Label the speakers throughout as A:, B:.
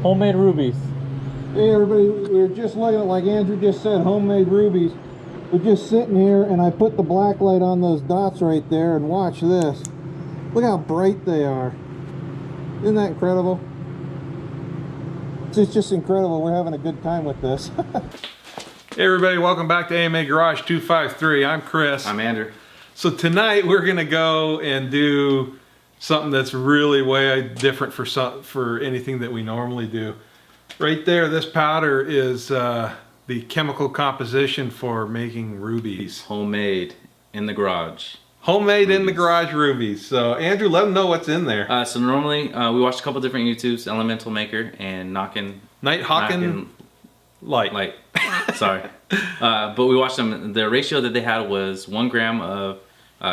A: Homemade rubies.
B: Hey everybody, we were just looking at, like Andrew just said, homemade rubies. We're just sitting here and I put the black light on those dots right there, and watch this. Look how bright they are. Isn't that incredible? It's just incredible. We're having a good time with this.
C: Hey everybody, welcome back to AMA Garage 253. I'm Chris.
D: I'm Andrew.
C: So tonight we're gonna go and do something that's really way different for anything that we normally do. Right there, this powder is the chemical composition for making rubies.
D: Homemade in the garage.
C: Homemade rubies. In the garage rubies. So Andrew, let them know what's in there.
D: So normally we watched a couple different YouTubes, ElementalMaker and NightHawkInLight. Sorry. But we watched them. The ratio that they had was 1 gram of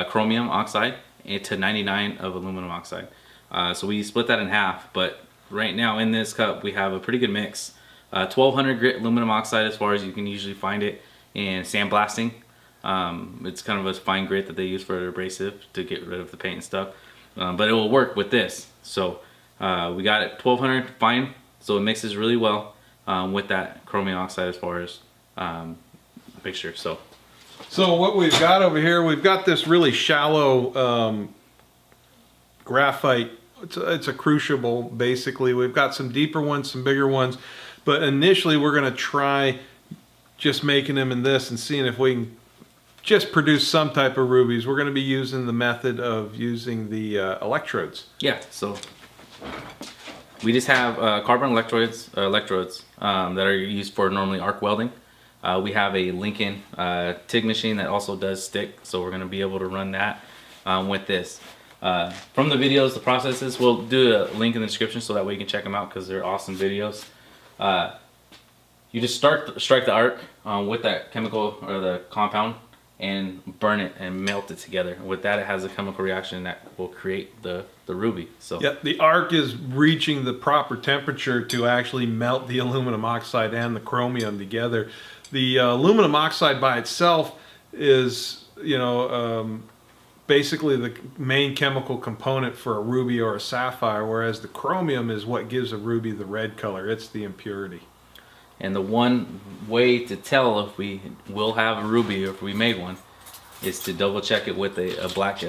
D: chromium oxide to 99 of aluminum oxide. So we split that in half, but right now in this cup we have a pretty good mix. 1200 grit aluminum oxide, as far as you can usually find it in sandblasting. It's kind of a fine grit that they use for abrasive to get rid of the paint and stuff. But it will work with this. So we got it 1200 fine, so it mixes really well with that chromium oxide as far as mixture.
C: So what we've got over here, we've got this really shallow graphite. It's a crucible basically. We've got some deeper ones, some bigger ones, but initially we're going to try just making them in this and seeing if we can just produce some type of rubies. We're going to be using the method of using the electrodes.
D: Yeah, so we just have carbon electrodes that are used for normally arc welding. We have a Lincoln TIG machine that also does stick, so we're going to be able to run that with this. From the videos, the processes, we'll do a link in the description so that way you can check them out because they're awesome videos. You just strike the arc with that chemical or the compound and burn it and melt it together. With that, it has a chemical reaction that will create the ruby. So
C: yep, the arc is reaching the proper temperature to actually melt the aluminum oxide and the chromium together. The aluminum oxide by itself is, basically the main chemical component for a ruby or a sapphire, whereas the chromium is what gives a ruby the red color. It's the impurity.
D: And the one way to tell if we will have a ruby or if we made one is to double check it with a black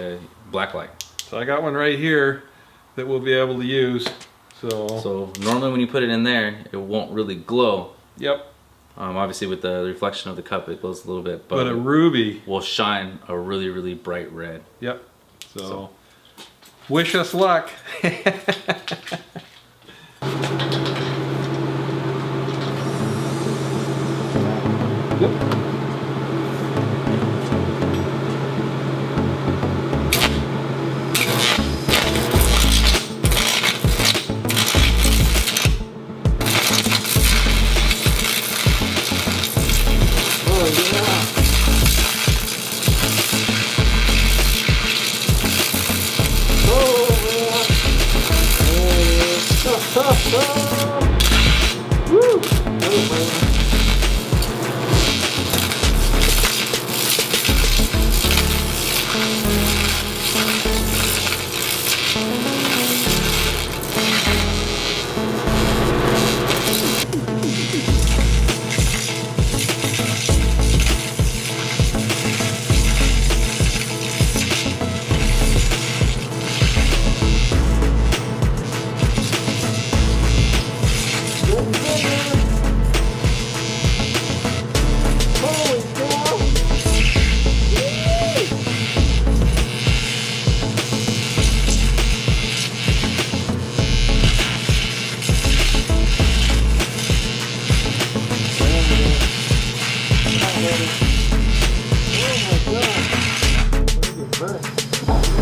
D: light.
C: So I got one right here that we'll be able to use. So
D: normally when you put it in there, it won't really glow.
C: Yep.
D: Obviously with the reflection of the cup, it glows a little bit.
C: But a ruby
D: will shine a really, really bright red.
C: Yep. So wish us luck. Yep.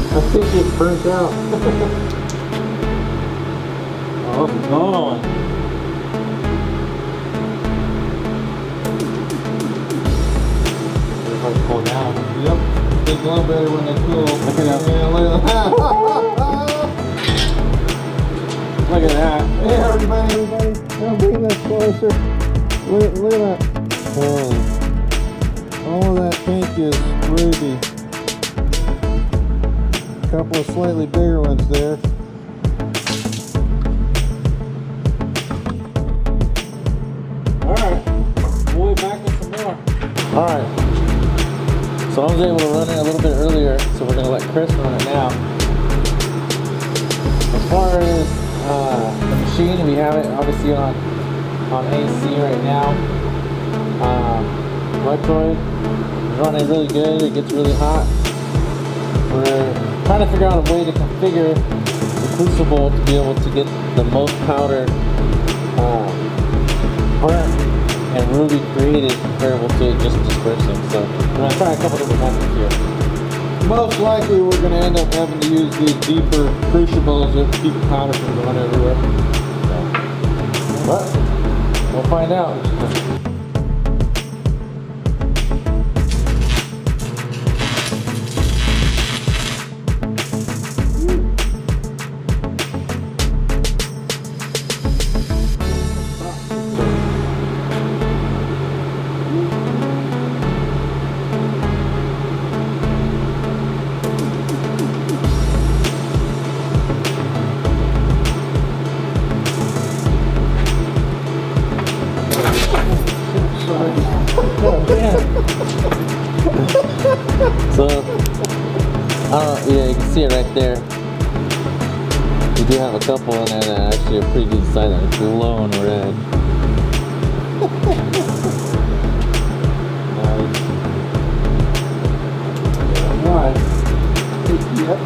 B: I think it's burnt out.
A: Oh, it's going. If I pull down.
B: Yep, they glow better when they cool.
A: Look at that.
B: Yeah, look at that.
A: Look at that.
B: Hey everybody, I'll bring this closer. Look at that. Holy. All of that pink is ruby. A couple of slightly bigger ones there.
A: Alright. So I was able to run it a little bit earlier, so we're gonna let Chris run it now. As far as the machine, we have it obviously on AC right now. Portrayed is running really good. It gets really hot. We're trying to figure out a way to configure the crucible to be able to get the most powder burnt and ruby created comparable to just dispersing. So we're gonna try a couple different methods here.
B: Most likely we're going to end up having to use these deeper crucibles that keep powder from going everywhere.
A: But we'll find out. So, yeah, you can see it right there. We do have a couple in there that actually are pretty good size. They're glowing red. Nice. Yep.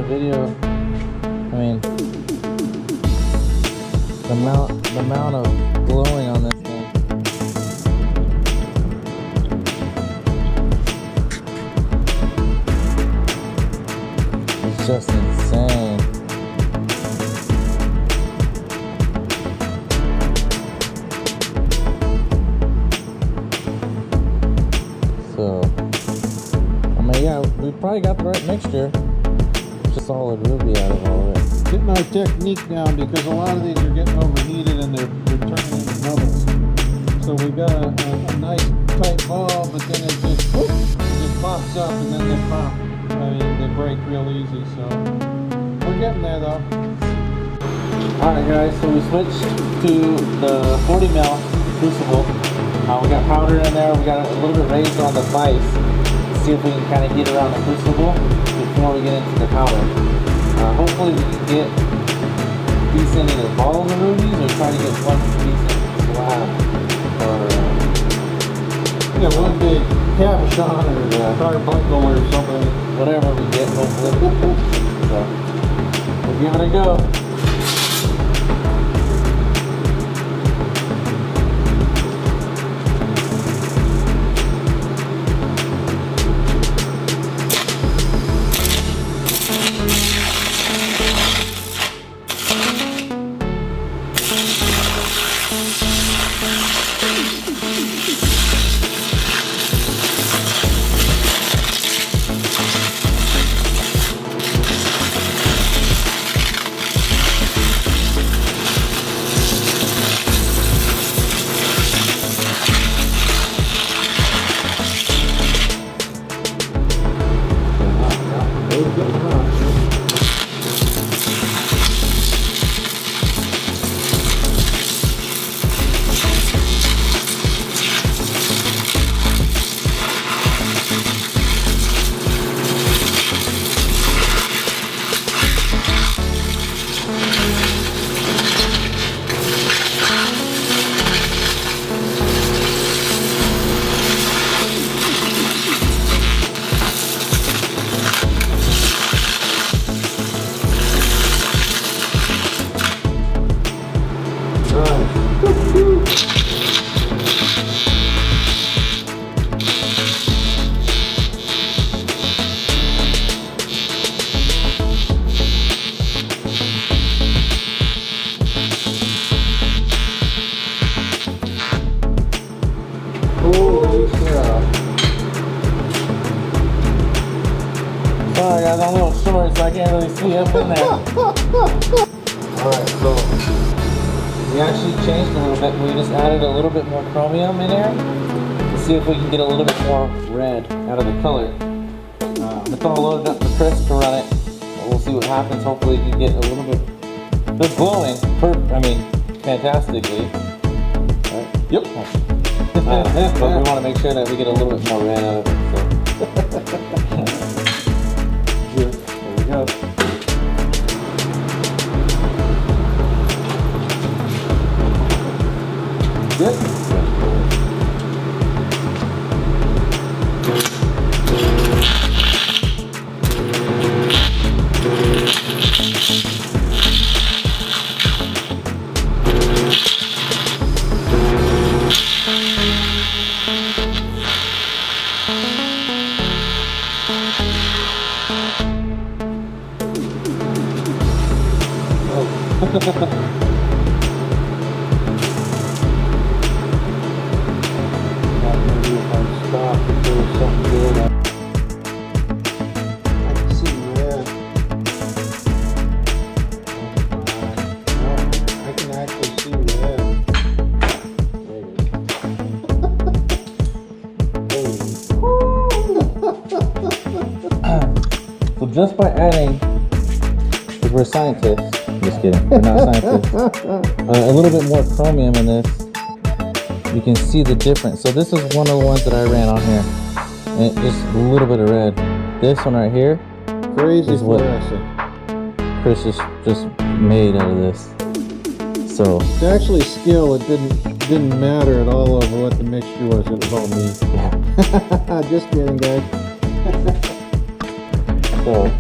A: Video, I mean, the amount of glowing on this thing. It's just insane. So, I mean, yeah, we probably got the right mixture. Solid ruby out of all of it.
B: Getting our technique down because a lot of these are getting overheated and they're turning into bubbles. So we've got a nice tight ball, but then it just pops up and then they pop. I mean, they break real easy. So we're getting there though.
A: Alright guys, so we switched to the 40 mil crucible. We got powder in there. We got a little bit raised on the vise. See if we can kind of get around the crucible before we get into the powder. Hopefully we can get decent either balls of rubies or try to get one decent slab. Or
B: one big cabochon or carbuncle or something.
A: Whatever we get, hopefully. So we'll give it a go. has on little shorts, so I can't really see up in there. Alright, so we actually changed a little bit. We just added a little bit more chromium in there to see if we can get a little bit more red out of the color. It's all loaded up for Chris to run it. We'll see what happens. Hopefully you can get a little bit. They're glowing, fantastically. Right?
C: Yep.
A: But we want to make sure that we get a little bit more red out of it. So. Here, there we go. Good.
B: Maybe if I stop, if there was something good, I can see red. No, I can actually see red.
A: So just by adding, because we're scientists, just kidding, we're not scientists, a little bit more chromium in this, you can see the difference. So this is one of the ones that I ran on here, and just a little bit of red. This one right here
B: Crazy
A: is what
B: fluorescent.
A: Chris just made out of this. So
B: It's actually skill. It didn't matter at all over what the mixture was. It was all me.
A: yeah.
B: Just kidding, guys.
A: So